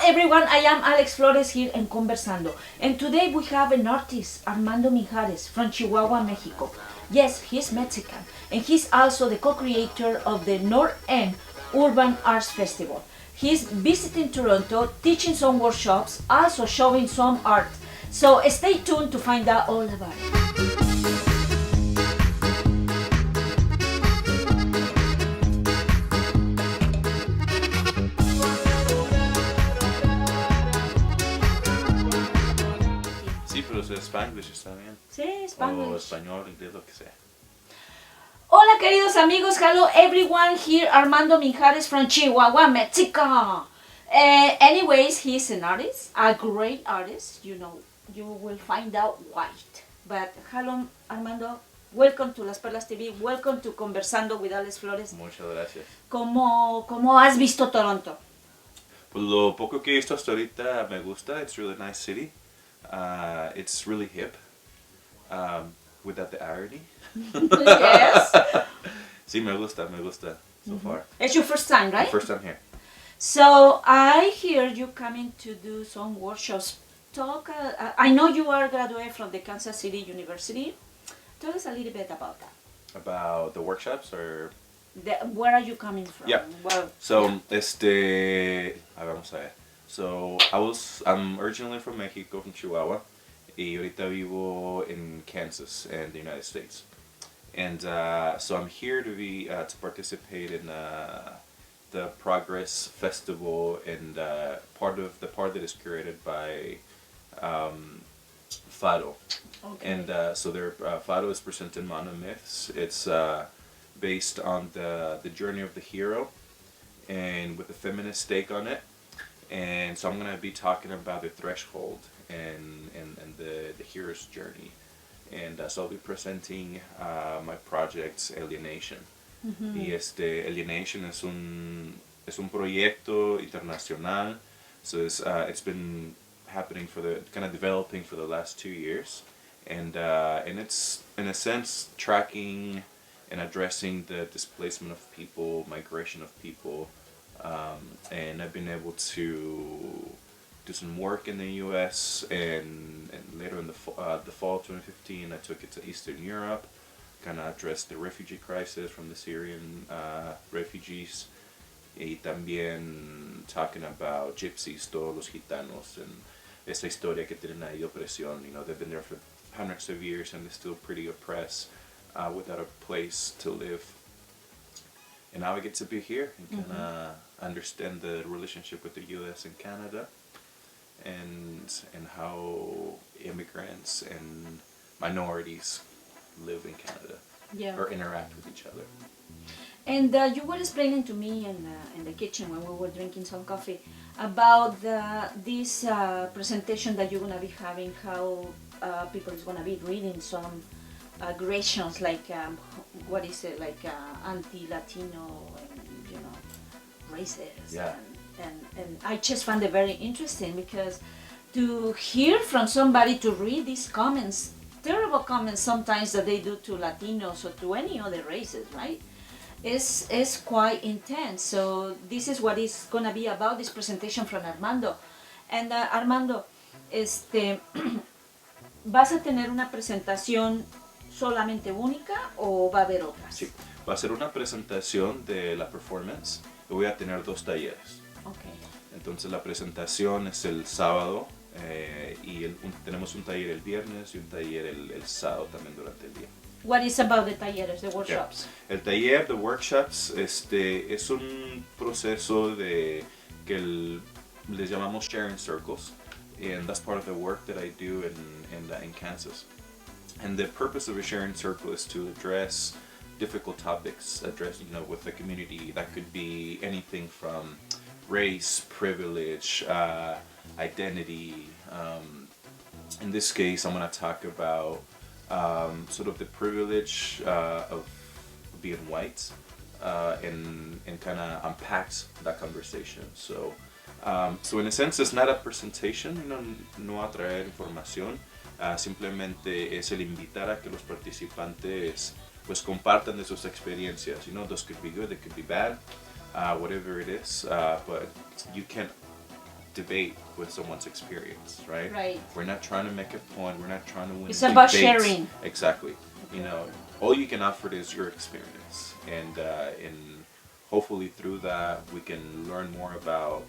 everyone, I am Alex Flores here in Conversando, and today we have an artist, Armando Minjarez from Chihuahua, Mexico. Yes, he's Mexican, and he's also the co-creator of the North End Urban Arts Festival. He's visiting Toronto, teaching some workshops, also showing some art. So stay tuned to find out all about it. Sí, pero si es Spanglish está bien. Sí, O Spanish. español, inglés, lo que sea. Hola queridos amigos, hello everyone, here Armando Minjarez from Chihuahua, Mexico. Anyways, he's an artist, a great artist, you know, you will find out why. But hello Armando, welcome to Las Perlas TV, welcome to Conversando with Alex Flores. Muchas gracias. ¿Cómo has visto Toronto? Pues lo poco que he visto hasta ahorita me gusta. It's a really nice city. It's really hip. Without the irony. Yes. Sí, me gusta so far. It's your first time, right? First time here. So I hear you coming to do some workshops. Talk. I know you are graduate from the Kansas City University. Tell us a little bit about that. About the workshops or... Where are you coming from? Yeah. Well, So, yeah. vamos a ver. So, I'm originally from Mexico, from Chihuahua. Y ahorita vivo in Kansas in the United States. And so I'm here to participate in the Progress Festival and part that is curated by FADO. Okay. And so FADO is presenting monomyths. It's based on the journey of the hero and with a feminist take on it. And so I'm going to be talking about the threshold and the hero's journey. And so I'll be presenting my project Alienation. Mm-hmm. Y Alienation es un proyecto internacional. So it's been happening developing for the last 2 years. And it's, in a sense, tracking and addressing the displacement of people, migration of people. And I've been able to do some work in the U.S. and later in the fall 2015 I took it to Eastern Europe, kind of addressed the refugee crisis from the Syrian refugees, y también talking about gypsies, todos los gitanos, and esa historia que tienen ahí de opresión. You know, they've been there for hundreds of years and they're still pretty oppressed without a place to live. And now I get to be here and kind of understand the relationship with the U.S. and Canada, and how immigrants and minorities live in Canada, Yeah. or interact with each other. And you were explaining to me in the kitchen when we were drinking some coffee about this presentation that you're gonna be having. How people is gonna be reading some aggressions, like what is it, like anti-Latino and, you know, racist. Yeah. And I just found it very interesting because to hear from somebody, to read these comments, terrible comments sometimes that they do to Latinos or to any other races, right? Is quite intense. So this is what is gonna be about, this presentation from Armando. And Armando, ¿vas a tener una presentación solamente única o va a haber otras? Sí, va a ser una presentación de la performance y voy a tener 2 talleres. Okay. Entonces la presentación es el sábado y tenemos un taller el viernes y un taller el sábado también durante el día. What is about the talleres, the workshops? Yeah. El taller de workshops es un proceso que les llamamos sharing circles, and that's part of the work that I do in Kansas. And the purpose of a sharing circle is to address difficult topics, with the community. That could be anything from race, privilege, identity. In this case, I'm going to talk about sort of the privilege of being white and kind of unpacks that conversation. So in a sense, it's not a presentation, no va a traer información. Simplemente es el invitar a que los participantes pues compartan de sus experiencias. Those could be good, they could be bad, whatever it is, but you can't debate with someone's experience, right? Right. We're not trying to make a point. We're not trying to win. It's about debates. sharing. Exactly. You know, all you can offer is your experience, and hopefully through that we can learn more about,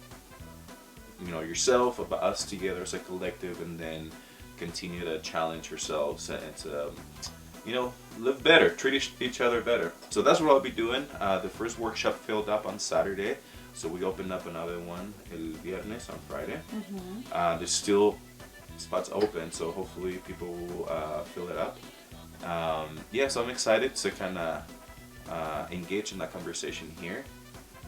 you know, yourself, about us together as a collective, and then continue to challenge ourselves and to, you know, live better, treat each other better. So that's what I'll be doing. The first workshop filled up on Saturday, so we opened up another one el viernes on Friday. There's still spots open, so hopefully people will fill it up. Yeah, so I'm excited to kind of engage in that conversation here.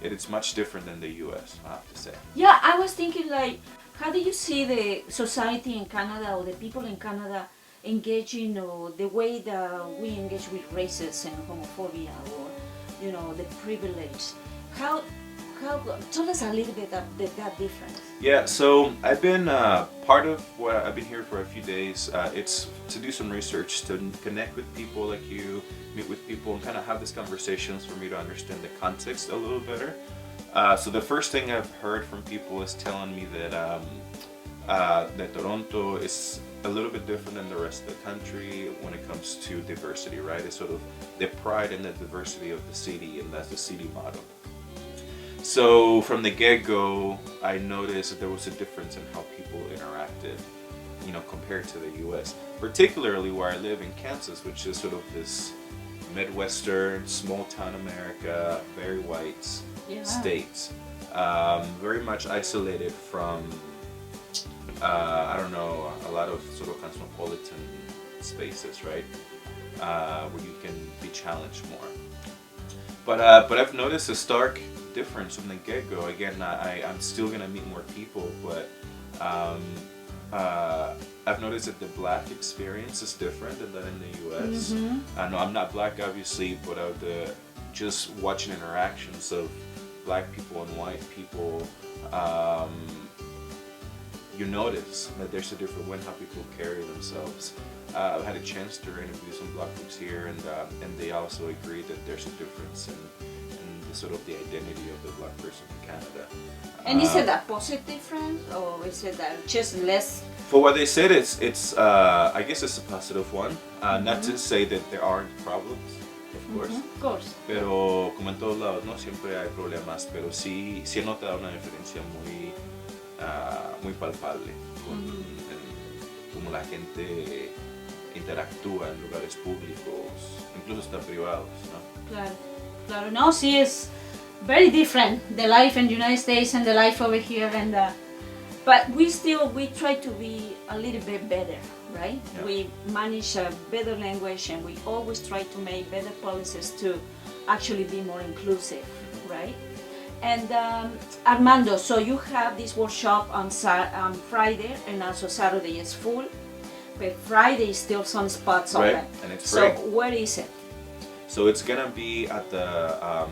It's much different than the US, I have to say. Yeah, I was thinking, like, how do you see the society in Canada or the people in Canada engaging, or the way that we engage with racism and homophobia, or, you know, the privilege? How tell us a little bit of that difference. Yeah, so I've been part of what I've been here for a few days. It's to do some research, to connect with people like you, meet with people, and kind of have these conversations for me to understand the context a little better. So the first thing I've heard from people is telling me that that Toronto is a little bit different than the rest of the country when it comes to diversity, right? It's sort of the pride in the diversity of the city, and that's the city motto. So from the get-go, I noticed that there was a difference in how people interacted, you know, compared to the US. Particularly where I live in Kansas, which is sort of this Midwestern, small town America, very white states. Very much isolated from, I don't know, a lot of sort of cosmopolitan spaces, right? Where you can be challenged more. But I've noticed a stark difference from the get-go. Again, I'm still gonna meet more people, but I've noticed that the black experience is different than that in the US. I know I'm not black, obviously, but just watching interactions of black people and white people, you notice that there's a different way in how people carry themselves. I've had a chance to interview some black folks here, and they also agree that there's a difference in sort of the identity of the black person in Canada. And is it a positive difference, or is it just less? For what they said, it's I guess it's a positive one. Not to say that there aren't problems, of course. Of course. Pero como en todos lados, no siempre hay problemas, pero sí he notado una diferencia muy palpable en cómo la gente interactúa en lugares públicos, incluso hasta privados, ¿no? Claro. Claro, no, sí, it's very different, the life in the United States and the life over here, and but we try to be a little bit better, right? Yeah. We manage a better language, and we always try to make better policies to actually be more inclusive, right? And Armando, so you have this workshop on Friday, and also Saturday is full, but Friday is still some spots open. Right, and it's free. So where is it? So it's gonna be at the, I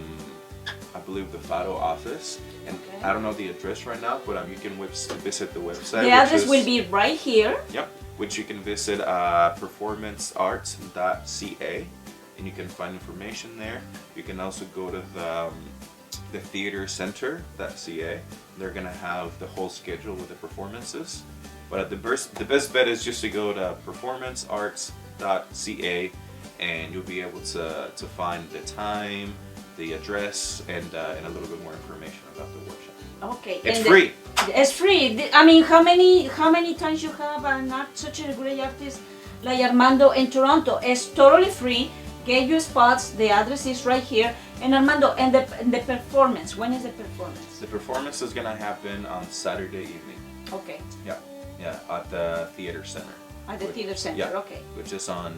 believe the FADO office, and Okay. I don't know the address right now, but you can visit the website. The address will be right here. Yep, which you can visit performancearts.ca, and you can find information there. You can also go to the theatercenter.ca. They're gonna have the whole schedule with the performances. But the best bet is just to go to performancearts.ca, and you'll be able to find the time, the address, and a little bit more information about the workshop. Okay. It's free. It's free. I mean, how many times you have such a great artist like Armando in Toronto? It's totally free. Get your spots. The address is right here. And Armando, and the performance. When is the performance? The performance is gonna happen on Saturday evening. Okay. Yeah, at the theater center. At the theater center. Okay. Which is on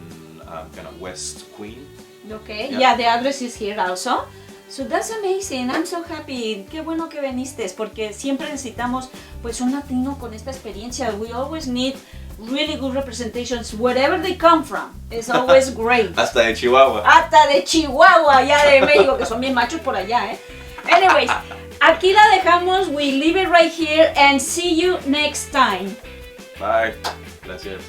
kind of West Queen. Okay. Yeah, the address is here also. So that's amazing. I'm so happy. Qué bueno que viniste, porque siempre necesitamos pues un latino con esta experiencia. We always need really good representations wherever they come from. It's always great. Hasta de Chihuahua. Hasta de Chihuahua, allá de México, que son bien machos por allá, ¿eh? Anyways, aquí la dejamos. We leave it right here and see you next time. Bye. Gracias.